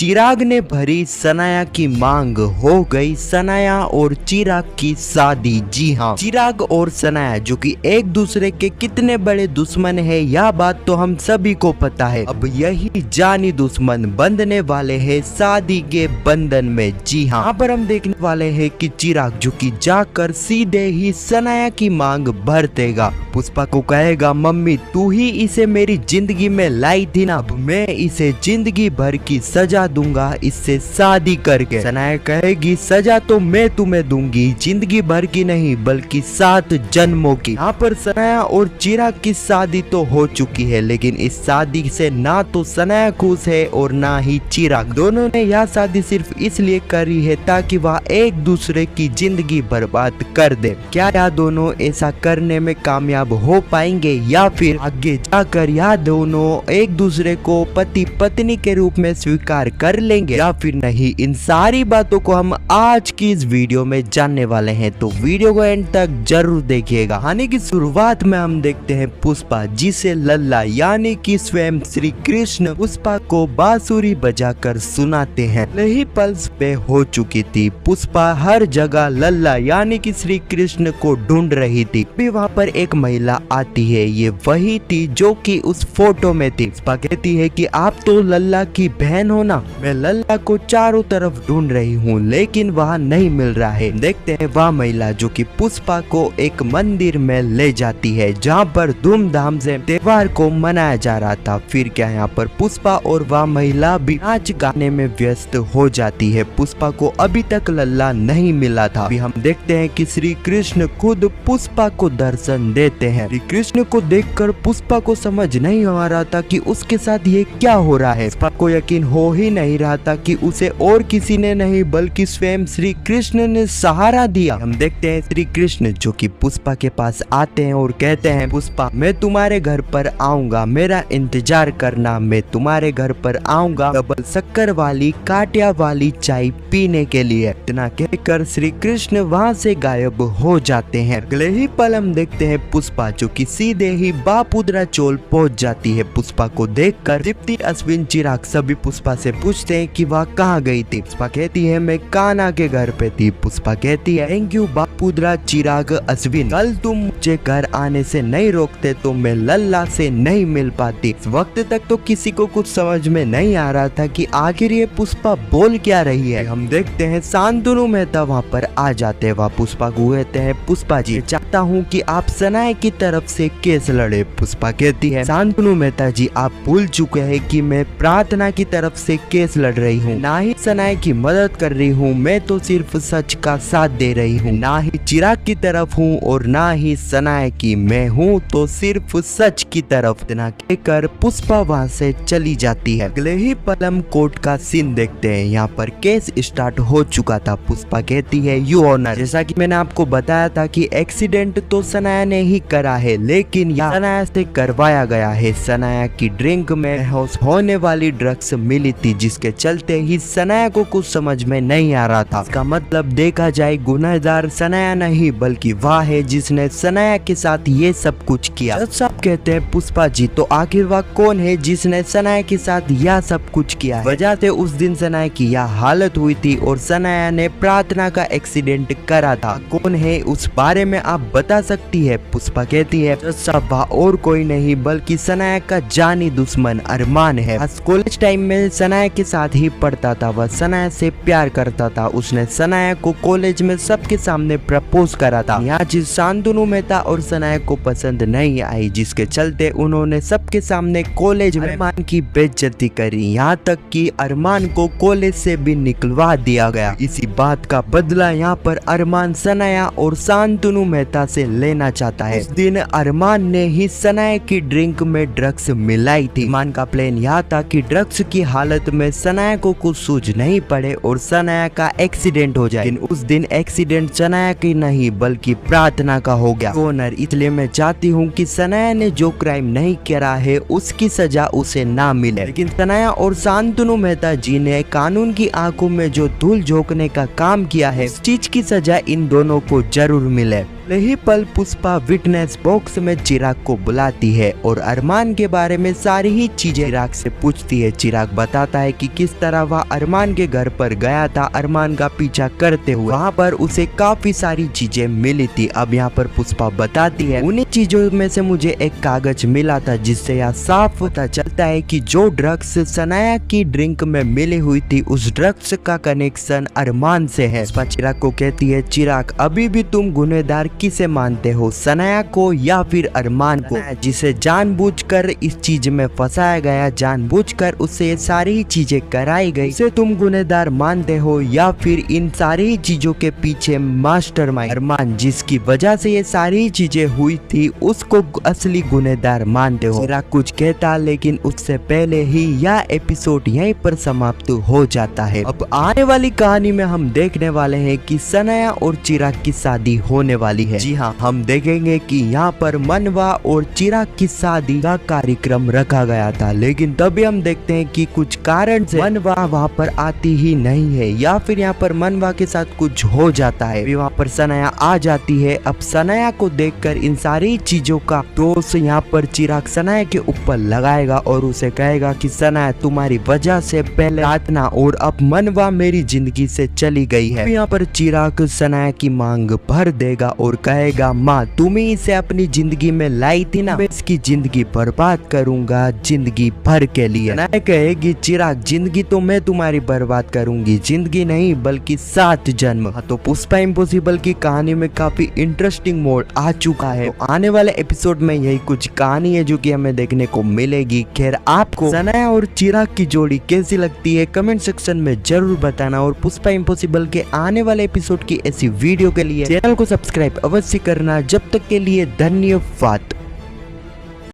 चिराग ने भरी सनाया की मांग, हो गई सनाया और चिराग की शादी। जी हाँ, चिराग और सनाया जो कि एक दूसरे के कितने बड़े दुश्मन है, यह बात तो हम सभी को पता है। अब यही जानी दुश्मन बंधने वाले हैं शादी के बंधन में। जी हाँ, यहाँ पर हम देखने वाले हैं कि चिराग जो कि जाकर सीधे ही सनाया की मांग भर देगा। पुष्पा को कहेगा, मम्मी तू ही इसे मेरी जिंदगी में लाई थी ना, अब मैं इसे जिंदगी भर की सजा दूंगा इससे शादी करके। सनाया कहेगी, सजा तो मैं तुम्हें दूंगी, जिंदगी भर की नहीं बल्कि 7 जन्मों की। यहाँ पर सनाया और चिराग की शादी तो हो चुकी है, लेकिन इस शादी से ना तो सनाया खुश है और ना ही चिराग। दोनों ने यह शादी सिर्फ इसलिए करी है ताकि वह एक दूसरे की जिंदगी बर्बाद कर दे। क्या यह दोनों ऐसा करने में कामयाब हो पाएंगे या फिर आगे जाकर यह दोनों एक दूसरे को पति पत्नी के रूप में स्वीकार कर लेंगे या फिर नहीं? इन सारी बातों को हम आज की इस वीडियो में जानने वाले हैं, तो वीडियो को एंड तक जरूर देखिएगा। कहानी की शुरुआत में हम देखते हैं पुष्पा, जिसे लल्ला यानी कि स्वयं श्री कृष्ण पुष्पा को बांसुरी बजाकर सुनाते हैं। यही पल्स पे हो चुकी थी। पुष्पा हर जगह लल्ला यानी कि श्री कृष्ण को ढूंढ रही थी। भी वहाँ पर एक महिला आती है, ये वही थी जो कि उस फोटो में थी। पुष्पा कहती है कि आप तो लल्ला की बहन हो ना, मैं लल्ला को चारों तरफ ढूंढ रही हूँ लेकिन वहाँ नहीं मिल रहा है। देखते हैं वह महिला जो कि पुष्पा को एक मंदिर में ले जाती है जहाँ पर धूमधाम से त्योहार को मनाया जा रहा था। फिर क्या यहाँ पर पुष्पा और वह महिला भी नाच गाने में व्यस्त हो जाती है। पुष्पा को अभी तक लल्ला नहीं मिला था। अभी हम देखते हैं कि श्री कृष्ण खुद पुष्पा को दर्शन देते हैं। श्री कृष्ण को देखकर पुष्पा को समझ नहीं आ रहा था कि उसके साथ ये क्या हो रहा है। पुष्पा को यकीन हो ही नहीं रहा था कि उसे और किसी ने नहीं बल्कि स्वयं श्री कृष्ण ने सहारा दिया। हम देखते हैं श्री कृष्ण जो कि पुष्पा के पास आते हैं और कहते हैं, पुष्पा मैं तुम्हारे घर पर आऊंगा, मेरा इंतजार करना, मैं तुम्हारे घर पर आऊंगा डबल शक्कर वाली काटिया वाली चाय पीने के लिए। इतना कहकर श्री कृष्ण वहाँ से गायब हो जाते हैं। अगले ही पल हम देखते हैं पुष्पा जो कि सीधे ही बापुद्रा चौल पहुंच जाती है। पुष्पा को देखकर दीप्ति, अश्विन, चिराग सभी पुष्पा से पूछते हैं कि वह कहाँ गई थी। पुष्पा कहती है, मैं कान्हा के घर पे थी। पुष्पा कहती है, थैंक यू बापुद्रा, चिराग, अश्विन, कल तुम मुझे घर आने से नहीं रोकते तो मैं लल्ला से नहीं मिल पाती। इस वक्त तक तो किसी को कुछ समझ में नहीं आ रहा था कि आखिर ये पुष्पा बोल क्या रही है। हम देखते हैं शांतनु मेहता वहाँ पर आ जाते हैं। वह पुष्पा को कहते हैं, पुष्पा जी चाहता हूँ कि आप सनाया की तरफ से केस लड़े। पुष्पा कहती है, शांतनु मेहता जी आप भूल चुके हैं कि मैं प्रार्थना की तरफ से केस लड़ रही हूँ, ना ही सनाया की मदद कर रही हूँ। मैं तो सिर्फ सच का साथ दे रही हूँ, ना ही चिराग की तरफ हूँ और ना ही सनाया की। मैं हूँ तो सिर्फ सच की तरफ। इतना कहकर पुष्पा वहाँ से चली जाती है। अगले ही पल हम कोर्ट का सीन देखते हैं। यहाँ पर केस स्टार्ट हो चुका था। पुष्पा कहती है, यू ऑनर, जैसा कि मैंने आपको बताया था कि एक्सीडेंट तो सनाया ने ही करा है, लेकिन यह सनाया से करवाया गया है। सनाया की ड्रिंक में होने वाली ड्रग्स मिली थी, जिसके चलते ही सनाया को कुछ समझ में नहीं आ रहा था। इसका मतलब देखा जाए गुनहगार सनाया नहीं बल्कि वह है जिसने सनाया के साथ ये सब कुछ किया। जज साहब कहते हैं, पुष्पा जी तो आखिर वह कौन है जिसने सनाया के साथ यह सब कुछ किया है? वजह से उस दिन सनाया की यह हालत हुई थी और सनाया ने प्रार्थना का एक्सीडेंट करा था। कौन है उस बारे में आप बता सकती है? पुष्पा कहती है, जज साहब वह और कोई नहीं बल्कि सनाया का जानी दुश्मन अरमान है। कॉलेज टाइम में सनाया के साथ ही पढ़ता था, वह सनाया से प्यार करता था। उसने सनाया को कॉलेज में सबके सामने प्रपोज करा था। यह चीज शांतनु मेहता और सनाया को पसंद नहीं आई, जिसके चलते उन्होंने सबके सामने कॉलेज में अरमान की बेइज्जती करी। यहाँ तक कि अरमान को कॉलेज से भी निकलवा दिया गया। इसी बात का बदला यहाँ पर अरमान सनाया और शांतनु मेहता से लेना चाहता है। उस दिन अरमान ने ही सनाया की ड्रिंक में ड्रग्स मिलाई थी। अरमान का प्लान यह था कि ड्रग्स की हालत में सनाया को कुछ सूझ नहीं पड़े और सनाया का एक्सीडेंट हो जाए। लेकिन उस दिन एक्सीडेंट सनाया की नहीं बल्कि प्रार्थना का हो गया। ओनर, इसलिए मैं चाहती हूँ कि सनाया ने जो क्राइम नहीं करा है उसकी सजा उसे ना मिले, लेकिन सनाया और शांतनु मेहता जी ने कानून की आंखों में जो धूल झोंकने का काम किया है उस चीज की सजा इन दोनों को जरूर मिले। यही पल पुष्पा विटनेस बॉक्स में चिराग को बुलाती है और अरमान के बारे में सारी ही चीजें चिराग से पूछती है। चिराग बताता है कि किस तरह वह अरमान के घर पर गया था अरमान का पीछा करते हुए, वहाँ पर उसे काफी सारी चीजें मिली थी। अब यहाँ पर पुष्पा बताती है उन्हीं चीजों में से मुझे एक कागज मिला था जिससे यह साफ पता चलता है कि जो ड्रग्स सनाया की ड्रिंक में मिली हुई थी उस ड्रग्स का कनेक्शन अरमान से है। पुष्पा चिराग को कहती है चिराग अभी भी तुम गुनहगार किसे मानते हो, सनाया को या फिर अरमान को, जिसे जानबूझकर इस चीज में फंसाया गया, जानबूझकर उससे ये सारी ही चीजें कराई गई, उसे तुम गुनहगार मानते हो या फिर इन सारी चीजों के पीछे मास्टरमाइंड अरमान जिसकी वजह से ये सारी चीजें हुई थी उसको असली गुनहगार मानते हो। चिराग कुछ कहता लेकिन उससे पहले ही यह एपिसोड यहीं पर समाप्त हो जाता है। अब आने वाली कहानी में हम देखने वाले हैं कि सनाया और चिराग की शादी होने वाली है। जी हाँ, हम देखेंगे कि यहाँ पर मनवा और चिराग की शादी का कार्यक्रम रखा गया था, लेकिन तभी हम देखते हैं कि कुछ कारण से मनवा वहाँ पर आती ही नहीं है या फिर यहाँ पर मनवा के साथ कुछ हो जाता है। वहाँ पर सनाया आ जाती है। अब सनाया को देखकर इन सारी चीजों का दोष यहाँ पर चिराग सनाया के ऊपर लगाएगा और उसे कहेगा कि सनाया तुम्हारी वजह से पहले रातना और अब मनवा मेरी जिंदगी से चली गई है। यहाँ पर चिराग सनाया की मांग भर देगा और कहेगा माँ तुम ही इसे अपनी जिंदगी में लाई थी ना, मैं इसकी जिंदगी बर्बाद करूंगा जिंदगी भर के लिए। सनाया कहेगी चिराग जिंदगी तो मैं तुम्हारी बर्बाद करूंगी, जिंदगी नहीं बल्कि 7 जन्म। तो पुष्पा इम्पॉसिबल की कहानी में काफी इंटरेस्टिंग मोड आ चुका है। तो आने वाले एपिसोड में यही कुछ कहानी है जो कि हमें देखने को मिलेगी। खैर आपको सनाया और चिराग की जोड़ी कैसी लगती है कमेंट सेक्शन में जरूर बताना और पुष्पा इम्पॉसिबल के आने वाले एपिसोड की ऐसी वीडियो के लिए चैनल को सब्सक्राइब अवश्य करना। जब तक के लिए धन्यवाद।